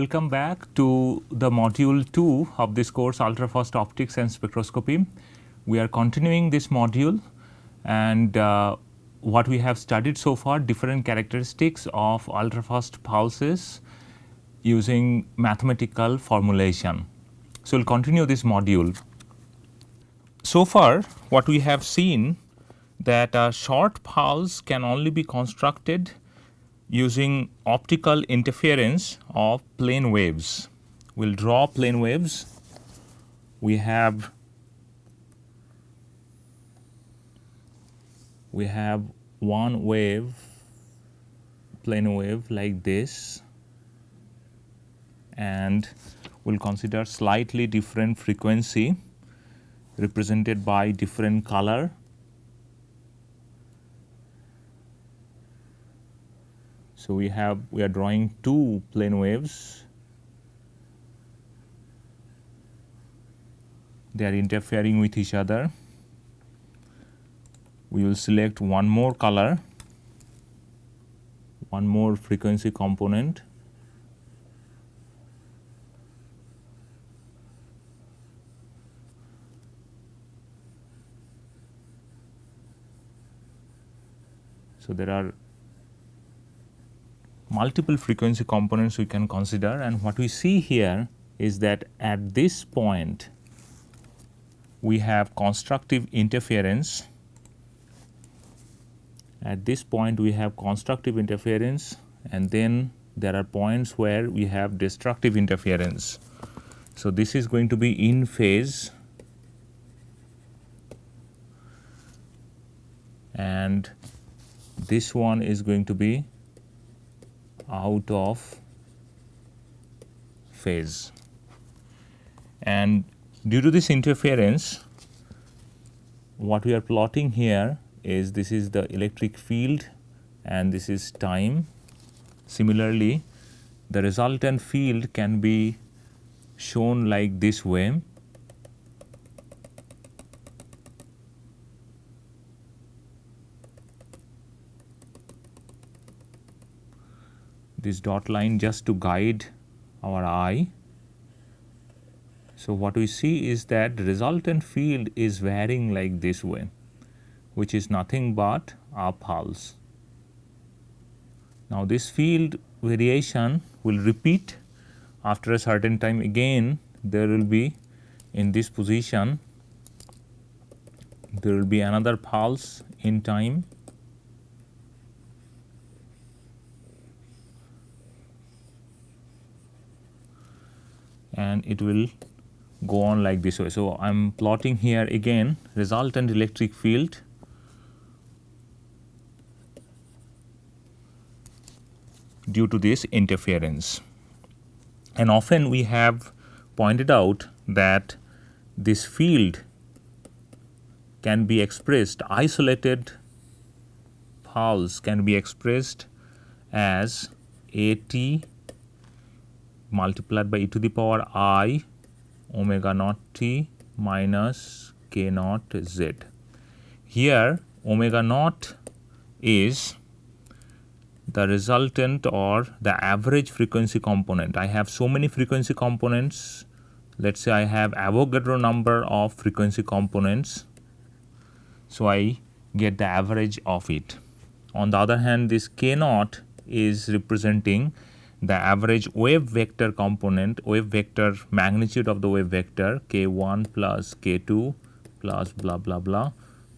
Welcome back to the module 2 of this course, Ultrafast Optics and Spectroscopy. We are continuing this module, and what we have studied so far, different characteristics of ultrafast pulses using mathematical formulation. So, we will continue this module. So far, what we have seen that a short pulse can only be constructed using optical interference of plane waves. We will draw plane waves. We have one wave, plane wave like this, and we will consider slightly different frequency represented by different color. So, we are drawing two plane waves. They are interfering with each other. We will select one more color, one more frequency component. So, there are multiple frequency components we can consider, and what we see here is that at this point we have constructive interference. At this point we have constructive interference, and then there are points where we have destructive interference. So, this is going to be in phase, and this one is going to be out of phase. And due to this interference, what we are plotting here is this is the electric field and this is time. Similarly, the resultant field can be shown like this way. This dot line just to guide our eye. So, what we see is that the resultant field is varying like this way, which is nothing but a pulse. Now, this field variation will repeat after a certain time. Again, there will be in this position, there will be another pulse in time. And it will go on like this way. So, I am plotting here again resultant electric field due to this interference. And often we have pointed out that this field can be expressed, isolated pulse can be expressed as AT multiplied by e to the power I omega naught t minus k naught z. Here omega naught is the resultant or the average frequency component. I have so many frequency components. Let us say I have Avogadro number of frequency components. So, I get the average of it. On the other hand, this k naught is representing the average wave vector component, wave vector magnitude of the wave vector k1 plus k2 plus blah blah blah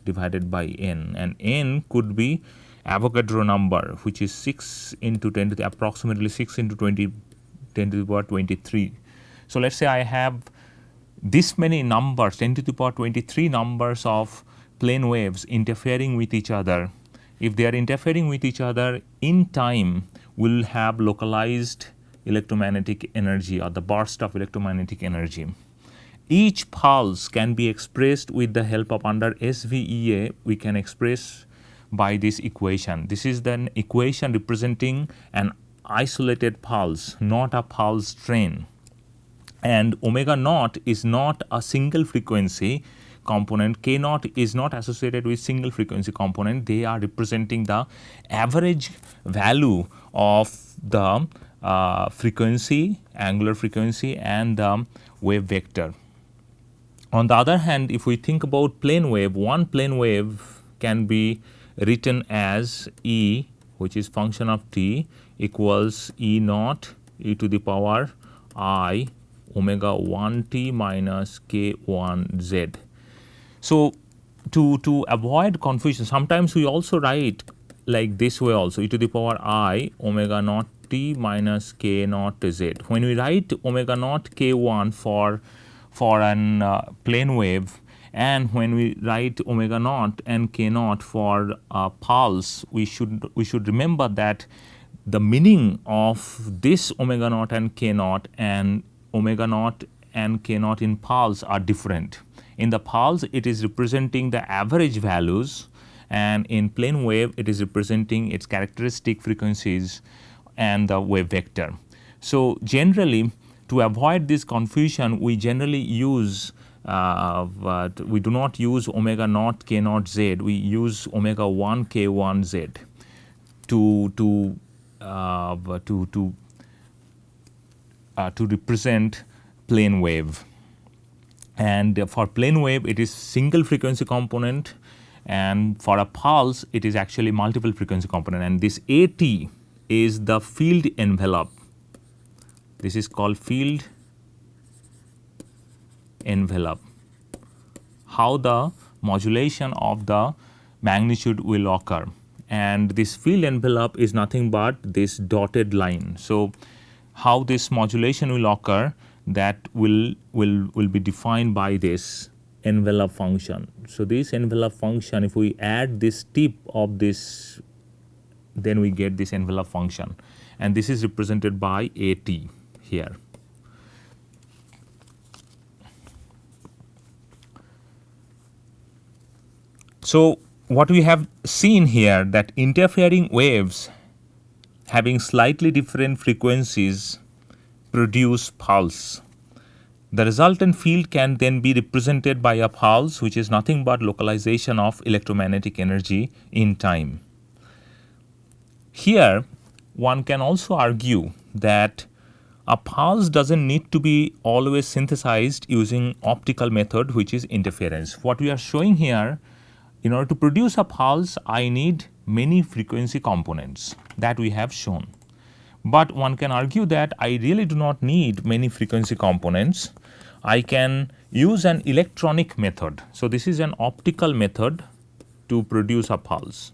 divided by n, and n could be Avogadro number, which is 6 into 10 to the approximately 6 into 10 to the power 23. So, let us say I have this many numbers, 10 to the power 23 numbers of plane waves interfering with each other. If they are interfering with each other in time, we will have localized electromagnetic energy or the burst of electromagnetic energy. Each pulse can be expressed with the help of under SVEA, we can express by this equation. This is the equation representing an isolated pulse, not a pulse train. And omega naught is not a single frequency component, k naught is not associated with single frequency component. They are representing the average value of the frequency, angular frequency, and the wave vector. On the other hand, if we think about plane wave, one plane wave can be written as E, which is function of t, equals E naught e to the power I omega 1 t minus k 1 z. So to avoid confusion, sometimes we also write like this way also, e to the power I omega naught t minus k naught z. When we write omega naught k1 for an plane wave, and when we write omega naught and k naught for a pulse, we should remember that the meaning of this omega naught and k naught and omega naught and k naught in pulse are different. In the pulse, it is representing the average values, and in plane wave, it is representing its characteristic frequencies and the wave vector. So generally, to avoid this confusion, we generally use we do not use omega naught k naught z. We use omega 1 k 1 z to represent plane wave. And for plane wave, it is single frequency component, and for a pulse, it is actually multiple frequency component. And this AT is the field envelope. This is called field envelope. How the modulation of the magnitude will occur. And this field envelope is nothing but this dotted line. So how this modulation will occur, that will be defined by this envelope function. So this envelope function, if we add this tip of this, then we get this envelope function, and this is represented by AT here. So what we have seen here, that interfering waves having slightly different frequencies produce pulse. The resultant field can then be represented by a pulse, which is nothing but localization of electromagnetic energy in time. Here, one can also argue that a pulse doesn't need to be always synthesized using optical method, which is interference. What we are showing here, in order to produce a pulse, I need many frequency components that we have shown. But one can argue that I really do not need many frequency components. I can use an electronic method. So this is an optical method to produce a pulse.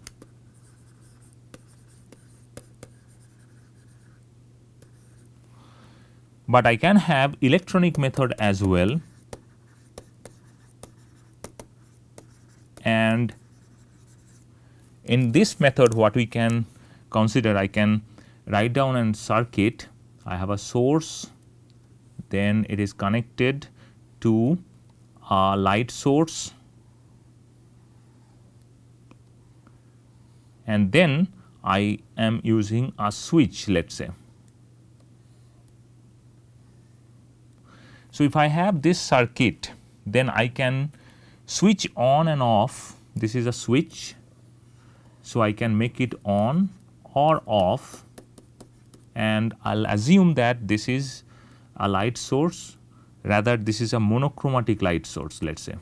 But I can have electronic method as well. And in this method, what we can consider, I can write down a circuit. I have a source, then it is connected to a light source, and then I am using a switch, let's say. So if I have this circuit, then I can switch on and off. This is a switch, so I can make it on or off, and I'll assume that this is a light source, rather this is a monochromatic light source, let's say.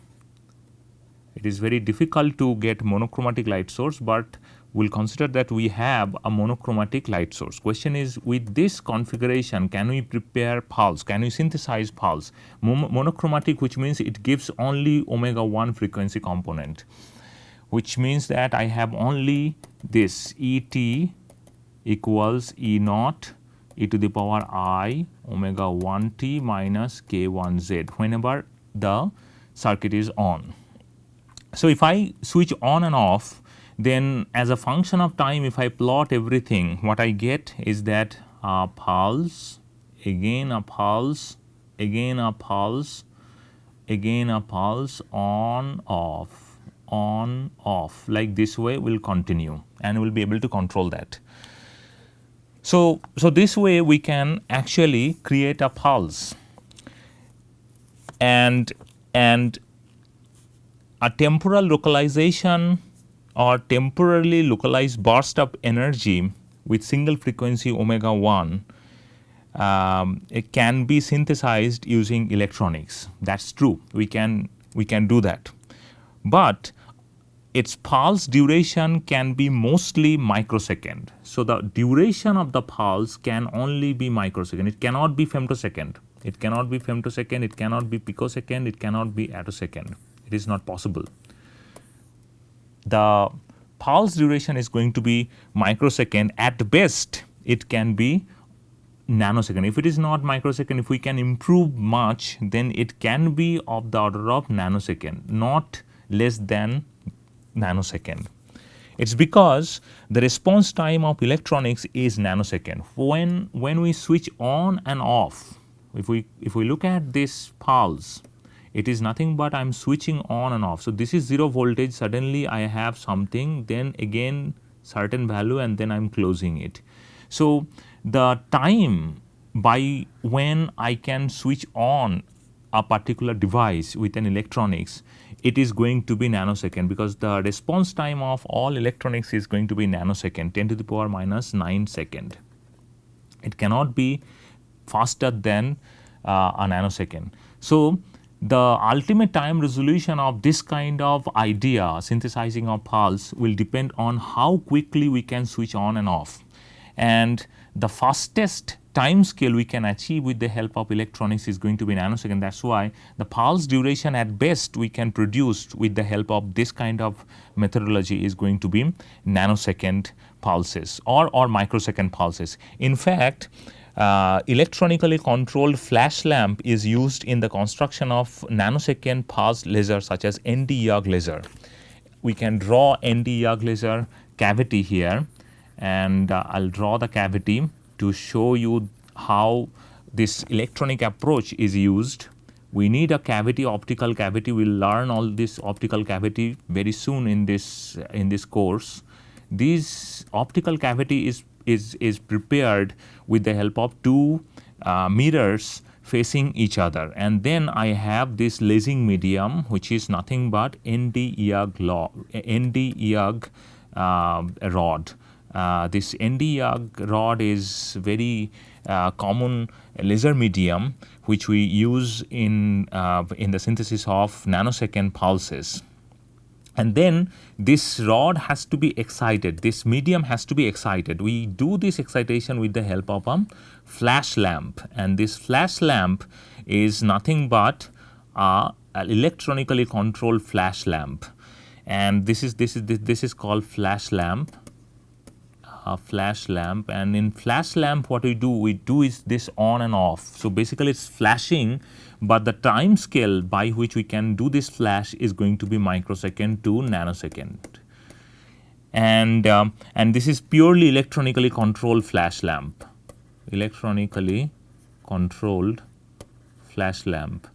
It is very difficult to get monochromatic light source, but we'll consider that we have a monochromatic light source. Question is, with this configuration, can we prepare pulse? Can we synthesize pulse? Monochromatic, which means it gives only omega 1 frequency component, which means that I have only this ET equals E naught e to the power I omega 1 t minus k 1 z whenever the circuit is on. So if I switch on and off, then as a function of time, if I plot everything, what I get is that a pulse, again a pulse, again a pulse, again a pulse, on off, like this way will continue, and we'll be able to control that. So this way we can actually create a pulse, and a temporal localization or temporarily localized burst of energy with single frequency omega 1 it can be synthesized using electronics. That's true. We can do that, but its pulse duration can be mostly microsecond. So the duration of the pulse can only be microsecond. It cannot be femtosecond. It cannot be femtosecond. It cannot be picosecond. It cannot be attosecond. It is not possible. The pulse duration is going to be microsecond. At best, it can be nanosecond. If it is not microsecond, if we can improve much, then it can be of the order of nanosecond, not less than nanosecond. It's because the response time of electronics is nanosecond. When we switch on and off, if we look at this pulse, it is nothing but I'm switching on and off. So this is 0 voltage. Suddenly I have something, then again certain value, and then I'm closing it. So the time by when I can switch on a particular device with an electronics, it is going to be nanosecond, because the response time of all electronics is going to be nanosecond, 10 to the power minus 9 second. It cannot be faster than a nanosecond. So the ultimate time resolution of this kind of idea, synthesizing of pulse, will depend on how quickly we can switch on and off. And the fastest time scale we can achieve with the help of electronics is going to be nanosecond. That's why the pulse duration at best we can produce with the help of this kind of methodology is going to be nanosecond pulses or microsecond pulses. In fact, electronically controlled flash lamp is used in the construction of nanosecond pulse laser such as ND-YAG laser. We can draw ND-YAG laser cavity here, and I'll draw the cavity to show you how this electronic approach is used. We need a cavity, optical cavity. We'll learn all this optical cavity very soon in this course. This optical cavity is prepared with the help of two mirrors facing each other, and then I have this lasing medium, which is nothing but ND-YAG rod. This ND-YAG rod is very common laser medium which we use in the synthesis of nanosecond pulses. And then this rod has to be excited, this medium has to be excited. We do this excitation with the help of a flash lamp, and this flash lamp is nothing but an electronically controlled flash lamp, and this is called flash lamp. Flash lamp, and in flash lamp what we do is this on and off. So basically it's flashing, but the time scale by which we can do this flash is going to be microsecond to nanosecond, and this is purely electronically controlled flash lamp. Electronically controlled flash lamp.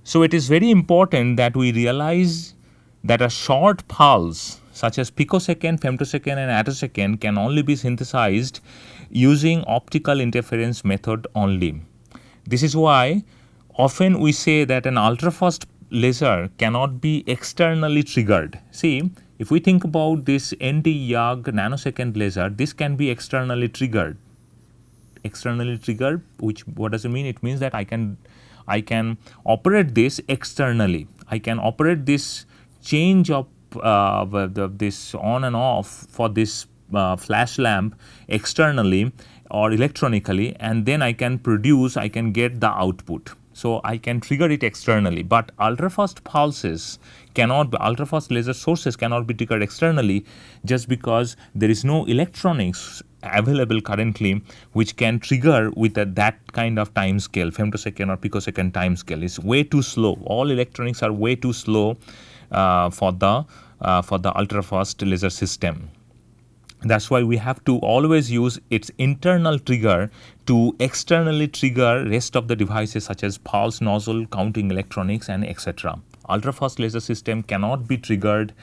So it is very important that we realize that a short pulse such as picosecond, femtosecond and attosecond can only be synthesized using optical interference method only. This is why often we say that an ultrafast laser cannot be externally triggered. See, if we think about this ND-YAG nanosecond laser, this can be externally triggered. Externally triggered, what does it mean? It means that I can operate this externally. I can operate this change of this on and off for this flash lamp externally or electronically, and then I can get the output. So I can trigger it externally, but ultrafast laser sources cannot be triggered externally, just because there is no electronics available currently which can trigger with that kind of time scale, femtosecond or picosecond time scale. Is way too slow. All electronics are way too slow for the ultrafast laser system. That's why we have to always use its internal trigger to externally trigger rest of the devices such as pulse, nozzle, counting electronics and etc. Ultrafast laser system cannot be triggered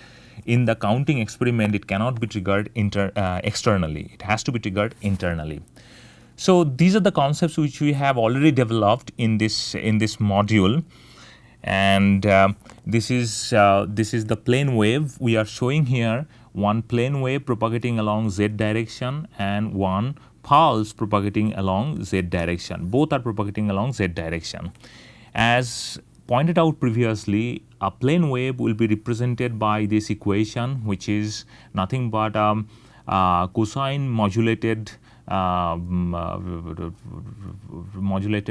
in the counting experiment. It cannot be triggered externally. It has to be triggered internally. So these are the concepts which we have already developed in this module. And this is the plane wave we are showing here. one plane wave propagating along z direction and one pulse propagating along z direction. Both are propagating along z direction. As pointed out previously, a plane wave will be represented by this equation, which is nothing but cosine modulated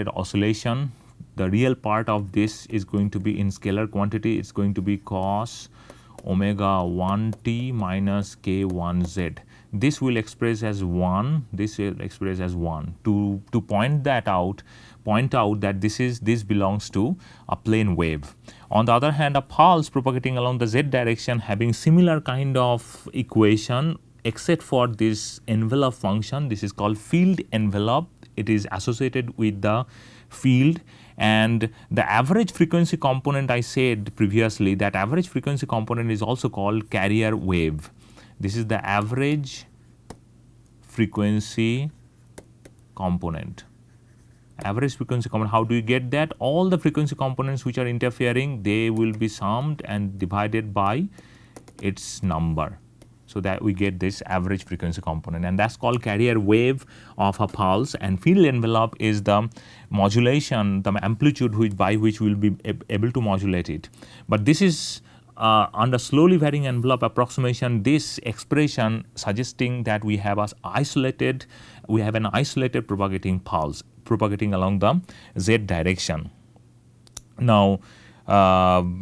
oscillation. The real part of this is going to be in scalar quantity. It's going to be cos omega 1t minus k1z. This will express as 1. This will express as 1. To point out that this belongs to a plane wave. On the other hand, a pulse propagating along the z direction having similar kind of equation, except for this envelope function. This is called field envelope. It is associated with the field, and the average frequency component, I said previously, that average frequency component is also called carrier wave. This is the average frequency component. Average frequency component, how do you get that? All the frequency components which are interfering, they will be summed and divided by its number, so that we get this average frequency component, and that's called carrier wave of a pulse. And field envelope is the modulation, the amplitude by which we will be able to modulate it. But this is under slowly varying envelope approximation, this expression suggesting that we have an isolated propagating pulse propagating along the z direction. Now the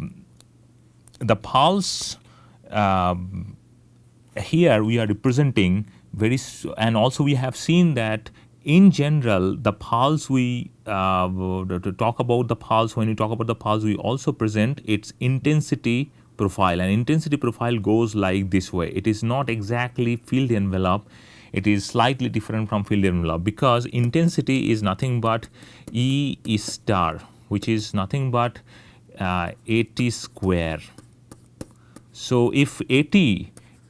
pulse here we are representing and also we have seen that in general the pulse to talk about the pulse, when we talk about the pulse, we also present its intensity profile, and intensity profile goes like this way. It is not exactly field envelope, it is slightly different from field envelope, because intensity is nothing but E star, which is nothing but AT square. So if AT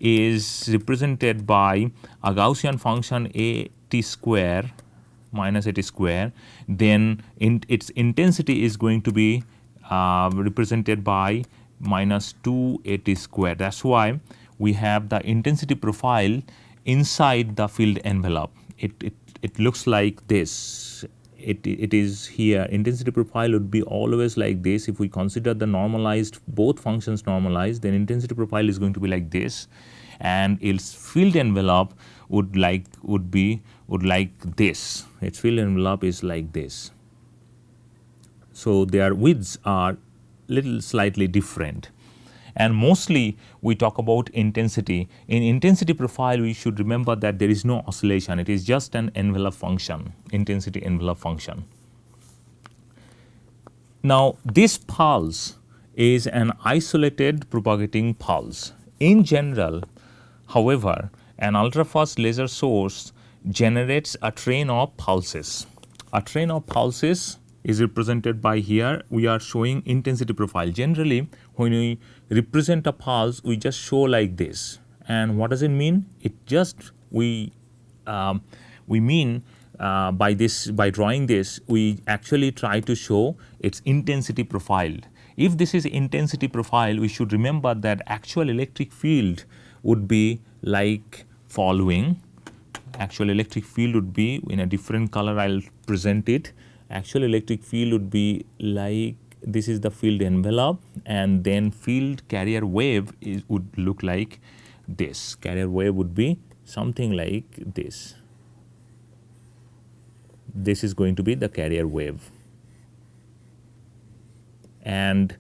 is represented by a Gaussian function AT square minus AT square, then its intensity is going to be represented by minus 2 AT square. That's why we have the intensity profile inside the field envelope. It looks like this. It is here. Intensity profile would be always like this. If we consider the normalized, both functions normalized, then intensity profile is going to be like this, and its field envelope would like this. Its field envelope is like this. So their widths are little slightly different. And mostly we talk about intensity. In intensity profile, we should remember that there is no oscillation. It is just an envelope function, intensity envelope function. Now this pulse is an isolated propagating pulse. In general, however, an ultrafast laser source generates a train of pulses. A train of pulses is represented by, here we are showing intensity profile. Generally, when we represent a pulse, we just show like this. And what does it mean? It just we mean by drawing this, we actually try to show its intensity profile. If this is intensity profile, we should remember that actual electric field would be like following. Actual electric field would be in a different color. I'll present it. Actual electric field would be like, this is the field envelope, and then field carrier wave would look like this. Carrier wave would be something like this. This is going to be the carrier wave. And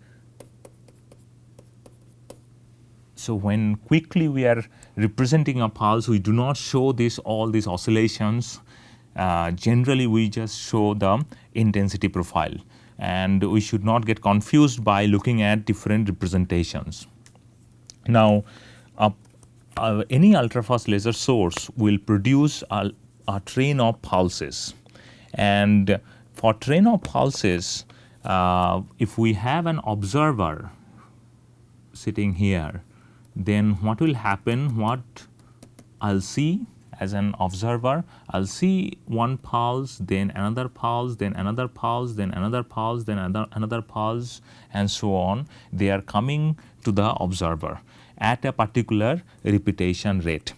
so when quickly we are representing a pulse, we do not show all these oscillations. Generally we just show the intensity profile, and we should not get confused by looking at different representations. Now any ultrafast laser source will produce a train of pulses, and for train of pulses, if we have an observer sitting here, then what will happen, what I'll see as an observer, I'll see one pulse, then another pulse, then another pulse, then another pulse, then another pulse, and so on. They are coming to the observer. at a particular repetition rate.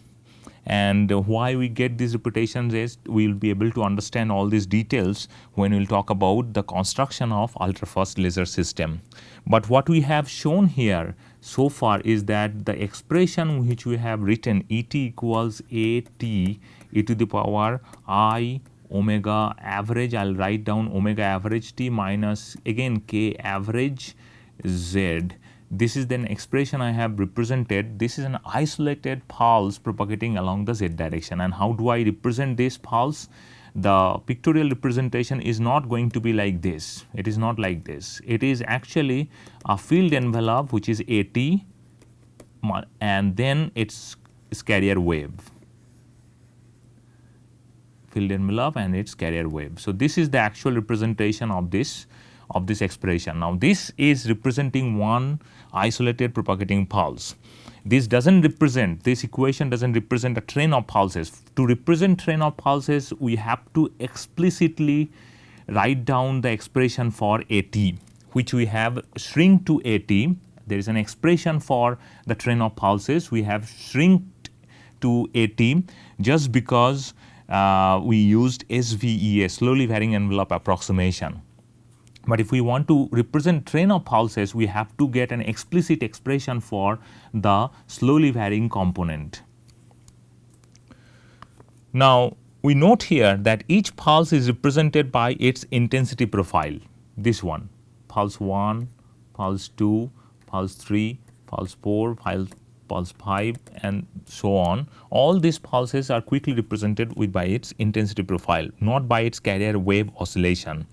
And why we get this repetition rate, we will be able to understand all these details when we will talk about the construction of ultrafast laser system. But what we have shown here so far is that the expression which we have written, Et equals At e to the power I omega average, I will write down omega average t minus again k average z. This is an expression I have represented. This is an isolated pulse propagating along the z direction. And how do I represent this pulse? The pictorial representation is not going to be like this. It is not like this. It is actually a field envelope which is At and then its carrier wave. Field envelope and its carrier wave. So this is the actual representation of this expression. Now this is representing one isolated propagating pulse. This equation doesn't represent a train of pulses. To represent train of pulses, we have to explicitly write down the expression for At, which we have shrink to At. There is an expression for the train of pulses. We have shrinked to At just because we used SVEA, slowly varying envelope approximation. But if we want to represent train of pulses, we have to get an explicit expression for the slowly varying component. Now, we note here that each pulse is represented by its intensity profile. This one, pulse 1, pulse 2, pulse 3, pulse 4, pulse 5 and so on. All these pulses are quickly represented by its intensity profile, not by its carrier wave oscillation.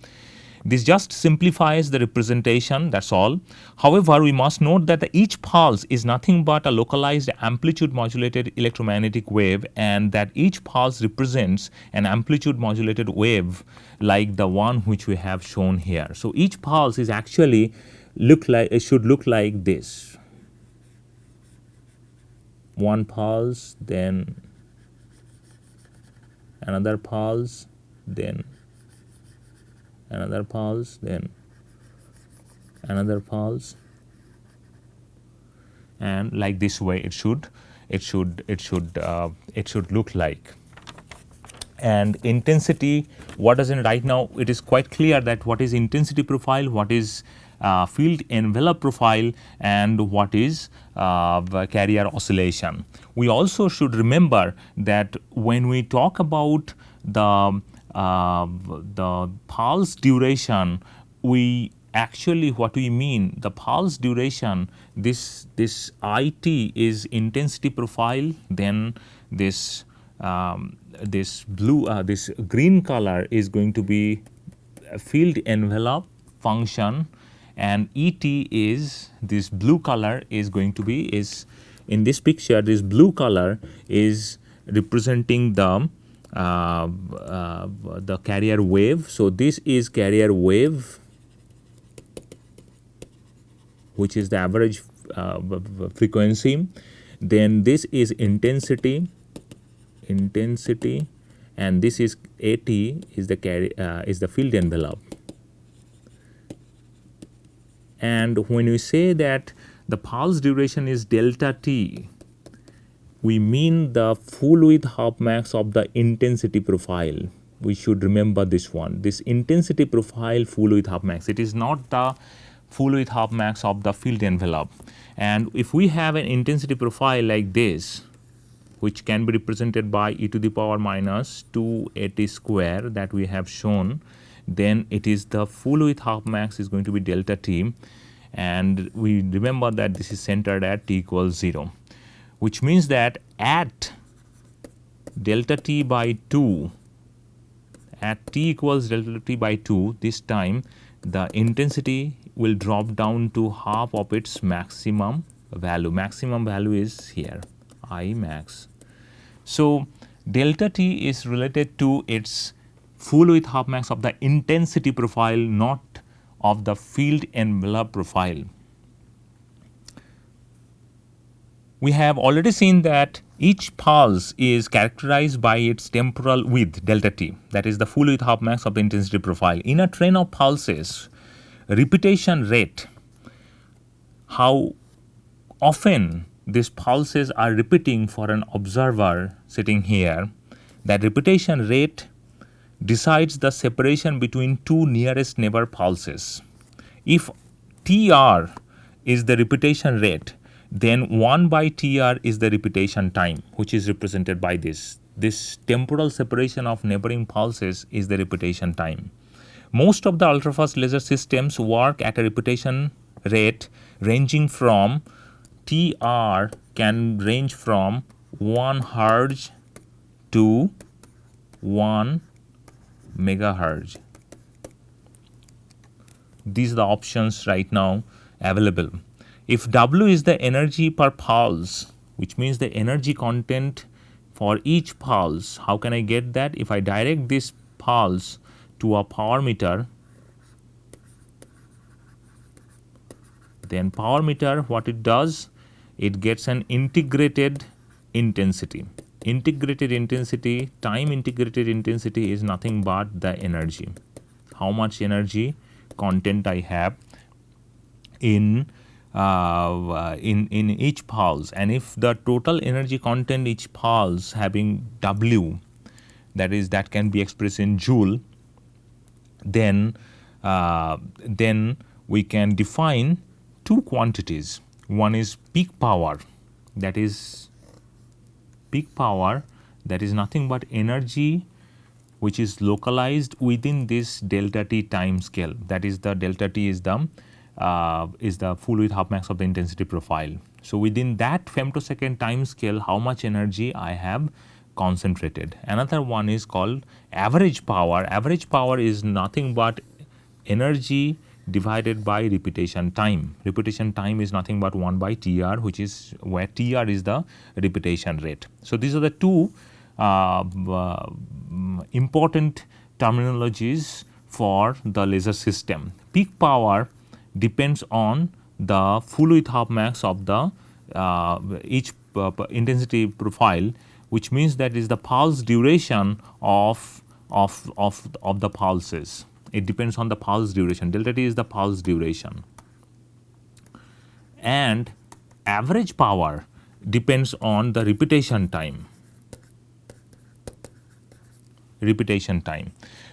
This just simplifies the representation, that's all. However, we must note that each pulse is nothing but a localized amplitude modulated electromagnetic wave, and that each pulse represents an amplitude modulated wave like the one which we have shown here. So each pulse is actually should look like this. One pulse, then another pulse, then another pulse, then another pulse, and like this way it should look like. And intensity, what is in right now, it is quite clear that what is intensity profile, what is field envelope profile, and what is carrier oscillation. We also should remember that when we talk about the pulse duration, we actually, what we mean, the pulse duration, this IT is intensity profile, then this green color is going to be field envelope function, and ET is this blue color is going to be, is in this picture, this blue color is representing the carrier wave. So this is carrier wave, which is the average frequency. Then this is intensity, and this is AT is the field envelope. And when we say that the pulse duration is delta t, we mean the full width half max of the intensity profile. We should remember this one. This intensity profile full width half max. It is not the full width half max of the field envelope. And if we have an intensity profile like this, which can be represented by e to the power minus 2at square that we have shown, then it is the full width half max is going to be delta t, and we remember that this is centered at t equals 0, which means that at delta t by 2, at t equals delta t by 2, this time the intensity will drop down to half of its maximum value. Maximum value is here, I max. So delta t is related to its full width half max of the intensity profile, not of the field envelope profile. We have already seen that each pulse is characterized by its temporal width delta t, that is the full width half max of the intensity profile. In a train of pulses, repetition rate, how often these pulses are repeating for an observer sitting here, that repetition rate decides the separation between two nearest neighbor pulses. If TR is the repetition rate, then 1 by TR is the repetition time, which is represented by this. This temporal separation of neighboring pulses is the repetition time. Most of the ultrafast laser systems work at a repetition rate ranging from TR can range from 1 Hz to 1 megahertz. These are the options right now available. If W is the energy per pulse, which means the energy content for each pulse, how can I get that? If I direct this pulse to a power meter, then power meter, what it does, it gets an integrated intensity. Integrated intensity, time integrated intensity is nothing but the energy. How much energy content I have in each pulse, and if the total energy content each pulse having W, that can be expressed in joule, then we can define two quantities. One is peak power, that is nothing but energy which is localized within this delta t time scale. That is, the delta t is the full width half max of the intensity profile. So within that femtosecond time scale, how much energy I have concentrated. Another one is called average power. Average power is nothing but energy divided by repetition time. Repetition time is nothing but 1 by TR, which is where TR is the repetition rate. So these are the two important terminologies for the laser system. Peak power depends on the full width half max of the each intensity profile, which means that is the pulse duration of the pulses. It depends on the pulse duration. Delta t is the pulse duration, and average power depends on the repetition time.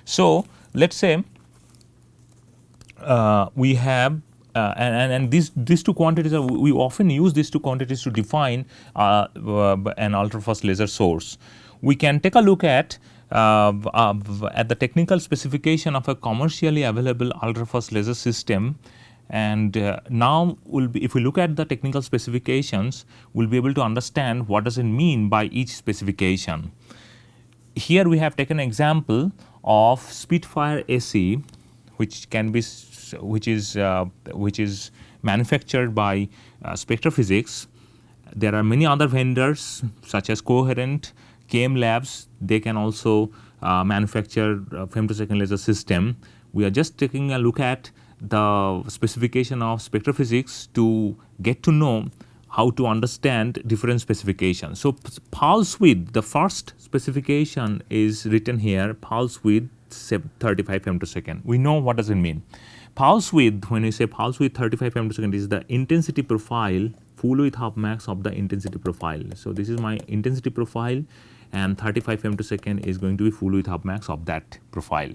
So let's say we have and these two quantities are, we often use these two quantities to define an ultrafast laser source. We can take a look at the technical specification of a commercially available ultrafast laser system, and now if we look at the technical specifications, we'll be able to understand what does it mean by each specification. Here we have taken an example of Spitfire AC, which is manufactured by Spectra Physics. There are many other vendors such as Coherent, KM Labs. They can also manufacture femtosecond laser system. We are just taking a look at the specification of Spectra Physics to get to know how to understand different specifications. So pulse width, the first specification is written here, pulse width 35 femtosecond. We know what does it mean. Pulse width, when we say pulse width 35 femtosecond, is the intensity profile, full width half max of the intensity profile. So this is my intensity profile, and 35 femtosecond is going to be full width half max of that profile.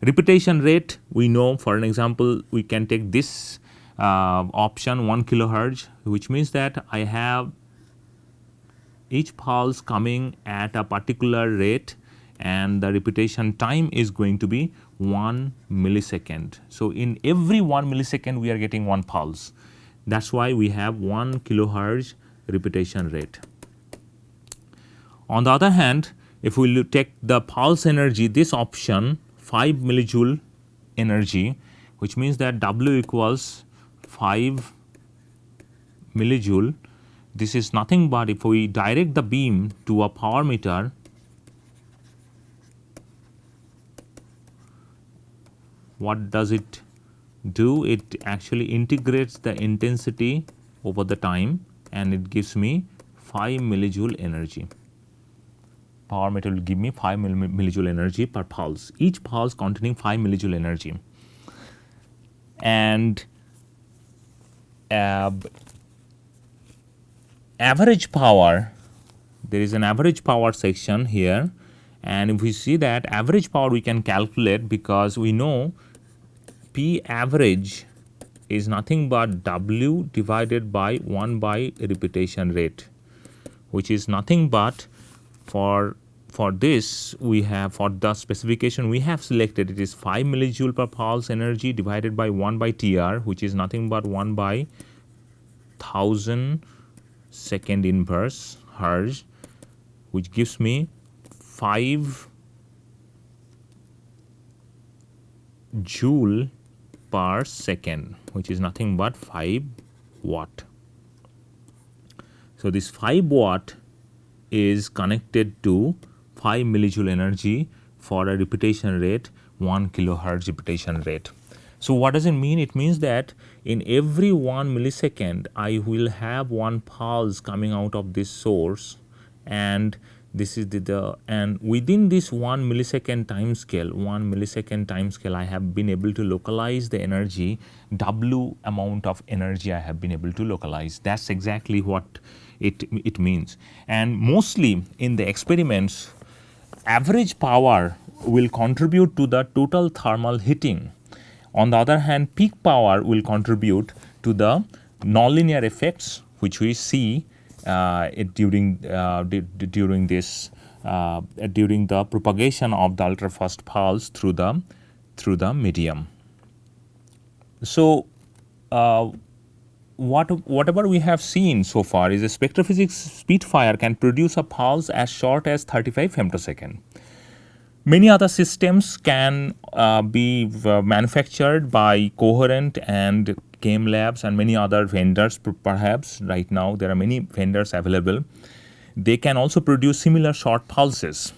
Repetition rate, we know, for an example, we can take this option 1 kilohertz, which means that I have each pulse coming at a particular rate, and the repetition time is going to be 1 millisecond. So in every 1 millisecond we are getting one pulse. That's why we have 1 kilohertz repetition rate. On the other hand, if we take the pulse energy, this option 5 millijoule energy, which means that W equals 5 millijoule. This is nothing but if we direct the beam to a power meter, what does it do? It actually integrates the intensity over the time, and it gives me 5 millijoule energy. Power meter will give me 5 millijoule energy per pulse, each pulse containing 5 millijoule energy. And average power, there is an average power section here, and if we see that average power we can calculate, because we know P average is nothing but W divided by 1 by repetition rate, which is nothing but for this we have, for the specification we have selected, it is 5 millijoule per pulse energy divided by 1 by TR, which is nothing but 1 by 1000 second inverse hertz, which gives me 5 joule per second, which is nothing but 5 watt. So this 5 watt is connected to 5 millijoule energy for a repetition rate 1 kilohertz repetition rate. So what does it mean? It means that in every 1 millisecond I will have one pulse coming out of this source, and this is and within this 1 millisecond time scale, I have been able to localize the energy, W amount of energy I have been able to localize. That's exactly what it means. And mostly in the experiments, average power will contribute to the total thermal heating. On the other hand, peak power will contribute to the nonlinear effects which we see during the propagation of the ultrafast pulse through the medium. So whatever we have seen so far is a spectrophysics Spitfire can produce a pulse as short as 35 femtosecond. Many other systems can be manufactured by Coherent and Chem Labs and many other vendors. Perhaps right now there are many vendors available. They can also produce similar short pulses.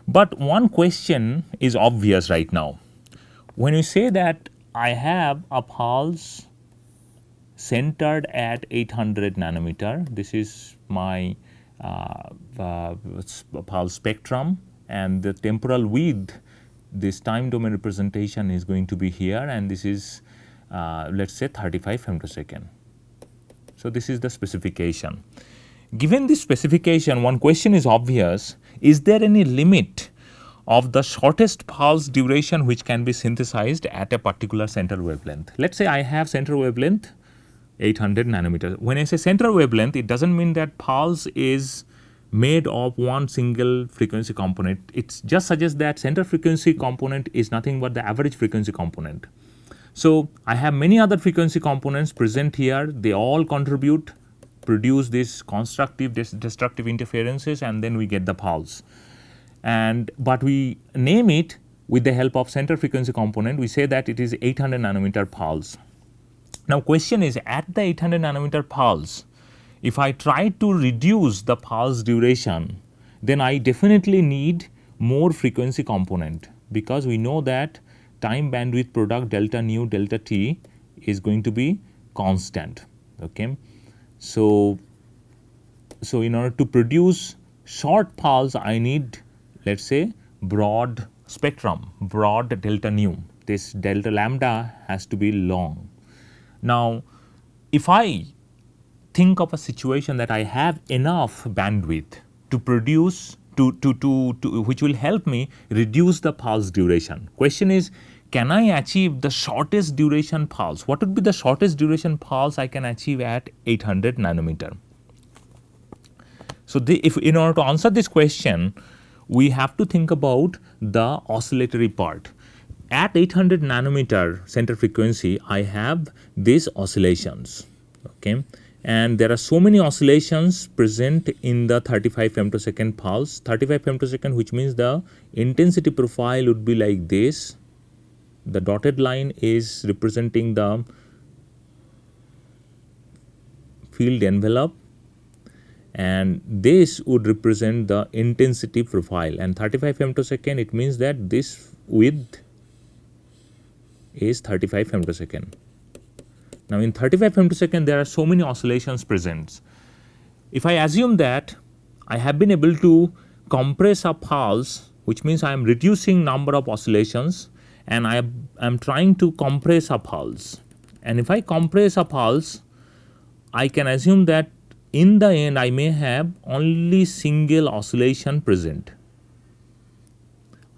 But one question is obvious right now. When you say that I have a pulse centered at 800 nanometer, this is my pulse spectrum, and the temporal width, this time domain representation is going to be here, and this is let's say 35 femtosecond. So this is the specification. Given this specification, one question is obvious: is there any limit of the shortest pulse duration which can be synthesized at a particular center wavelength? Let's say I have center wavelength 800 nanometer. When I say center wavelength, it doesn't mean that pulse is made of one single frequency component. It just suggests that center frequency component is nothing but the average frequency component. So I have many other frequency components present here. They all contribute, produce these constructive, destructive interferences, and then we get the pulse. But we name it with the help of center frequency component. We say that it is 800 nanometer pulse. Now question is, at the 800 nanometer pulse, if I try to reduce the pulse duration, then I definitely need more frequency component, because we know that time bandwidth product delta nu delta t is going to be constant. Okay, so in order to produce short pulse, I need, let's say, broad spectrum, broad delta nu. This delta lambda has to be long. Now, if I think of a situation that I have enough bandwidth to produce which will help me reduce the pulse duration. Question is, can I achieve the shortest duration pulse? What would be the shortest duration pulse I can achieve at 800 nanometer? So in order to answer this question, we have to think about the oscillatory part. At 800 nanometer center frequency, I have these oscillations. Okay. And there are so many oscillations present in the 35 femtosecond pulse. 35 femtosecond, which means the intensity profile would be like this. The dotted line is representing the field envelope, and this would represent the intensity profile. And 35 femtosecond, it means that this width is 35 femtosecond. Now in 35 femtosecond, there are so many oscillations present. If I assume that I have been able to compress a pulse, which means I am reducing number of oscillations, and I am trying to compress a pulse. And if I compress a pulse, I can assume that in the end I may have only single oscillation present.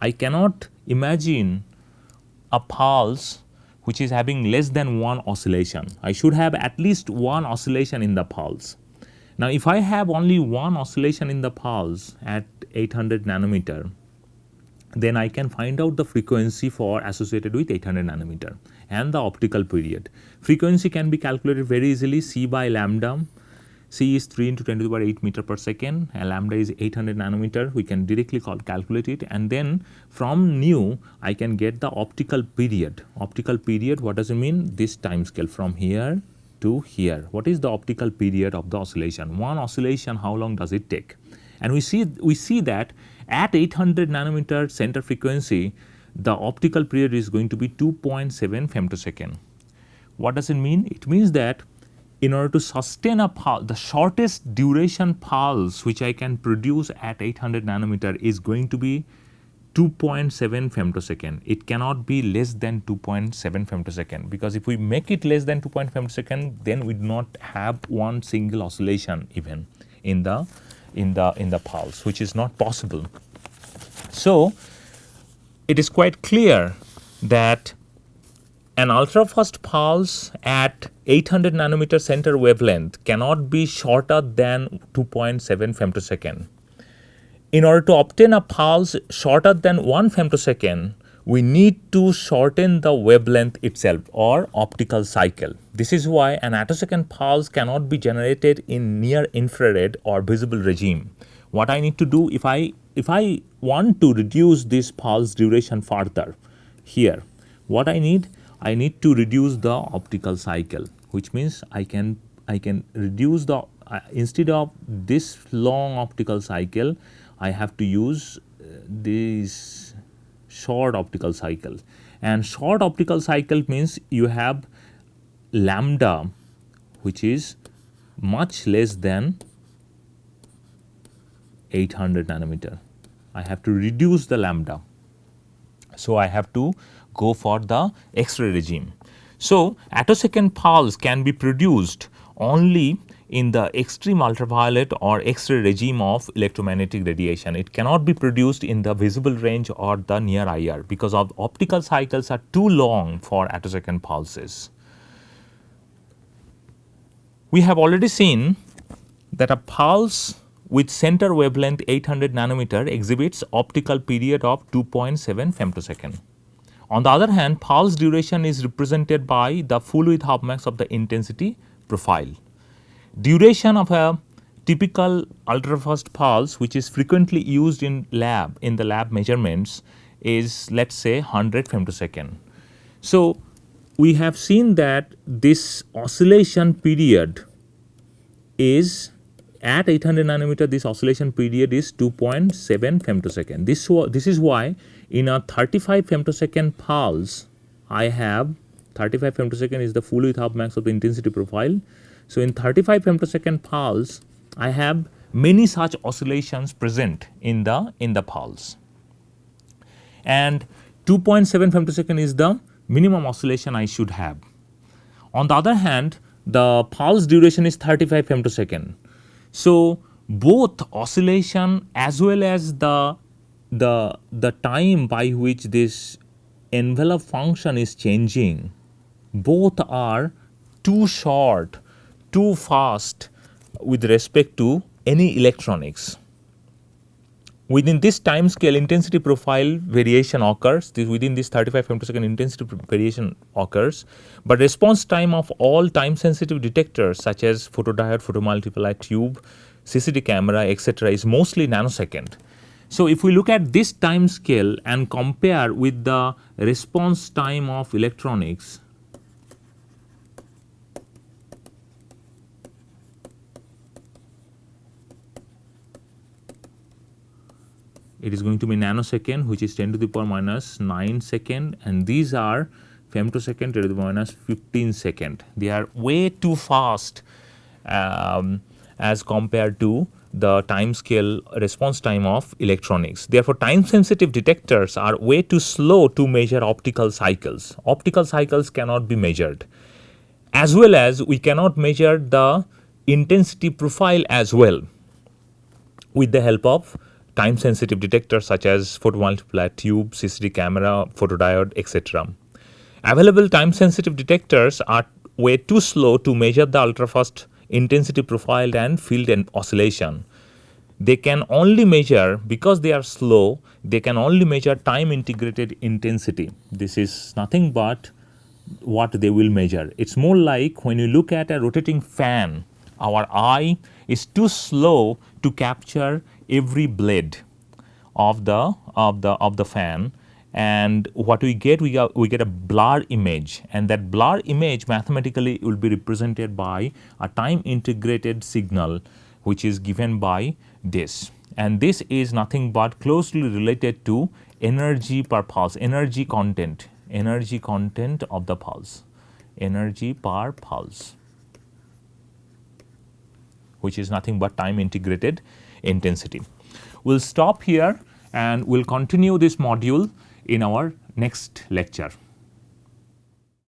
I cannot imagine a pulse which is having less than one oscillation. I should have at least one oscillation in the pulse. Now, if I have only one oscillation in the pulse at 800 nanometer, then I can find out the frequency for associated with 800 nanometer and the optical period. Frequency can be calculated very easily. C by lambda. C is 3 into 10 to the power 8 meter per second, and lambda is 800 nanometer. We can directly calculate it, and then from nu I can get the optical period. Optical period, what does it mean? This time scale from here to here. What is the optical period of the oscillation? One oscillation, how long does it take? And we see that at 800 nanometer center frequency, the optical period is going to be 2.7 femtosecond. What does it mean? It means that in order to sustain a pulse, the shortest duration pulse which I can produce at 800 nanometer is going to be 2.7 femtosecond. It cannot be less than 2.7 femtosecond, because if we make it less than 2.5 femtosecond, then we do not have one single oscillation even in the pulse, which is not possible. So it is quite clear that an ultrafast pulse at 800 nanometer center wavelength cannot be shorter than 2.7 femtosecond. In order to obtain a pulse shorter than 1 femtosecond, we need to shorten the wavelength itself, or optical cycle. This is why an attosecond pulse cannot be generated in near infrared or visible regime. What I need to do, if I want to reduce this pulse duration further here, what I need to reduce the optical cycle, which means I can reduce the instead of this long optical cycle, I have to use this short optical cycle. And short optical cycle means you have lambda which is much less than 800 nanometer. I have to reduce the lambda. So I have to go for the X-ray regime. So attosecond pulse can be produced only in the extreme ultraviolet or X-ray regime of electromagnetic radiation. It cannot be produced in the visible range or the near IR, because of optical cycles are too long for attosecond pulses. We have already seen that a pulse with center wavelength 800 nanometer exhibits optical period of 2.7 femtosecond. On the other hand, pulse duration is represented by the full width half max of the intensity profile. Duration of a typical ultrafast pulse, which is frequently used in the lab measurements, is, let's say, 100 femtosecond. So we have seen that this oscillation period is at 800 nanometer. This oscillation period is 2.7 femtosecond. This is why in a 35 femtosecond pulse, I have 35 femtosecond is the full width half max of the intensity profile. So in 35 femtosecond pulse, I have many such oscillations present in the pulse. And 2.7 femtosecond is the minimum oscillation I should have. On the other hand, the pulse duration is 35 femtosecond. So both oscillation as well as the time by which this envelope function is changing, both are too short, too fast with respect to any electronics. Within this time scale, intensity profile variation occurs. Within this 35 femtosecond intensity variation occurs, but response time of all time sensitive detectors such as photodiode, photomultiplier tube, CCD camera, etc. is mostly nanosecond. So if we look at this time scale and compare with the response time of electronics, it is going to be nanosecond, which is 10 to the power minus 9 second, and these are femtosecond 10 to the power minus 15 second. They are way too fast as compared to the time scale response time of electronics. Therefore, time sensitive detectors are way too slow to measure optical cycles. Optical cycles cannot be measured, as well as we cannot measure the intensity profile as well with the help of time sensitive detectors such as photomultiplier tube, CCD camera, photodiode, etc. Available time sensitive detectors are way too slow to measure the ultrafast intensity profile and field and oscillation. They can only measure, because they are slow, they can only measure time integrated intensity. This is nothing but what they will measure. It's more like when you look at a rotating fan, our eye is too slow to capture every blade of the fan, and what we get a blur image, and that blur image mathematically will be represented by a time integrated signal which is given by this, and this is nothing but closely related to energy per pulse, energy content of the pulse, energy per pulse, which is nothing but time integrated intensity. We'll stop here and we'll continue this module in our next lecture.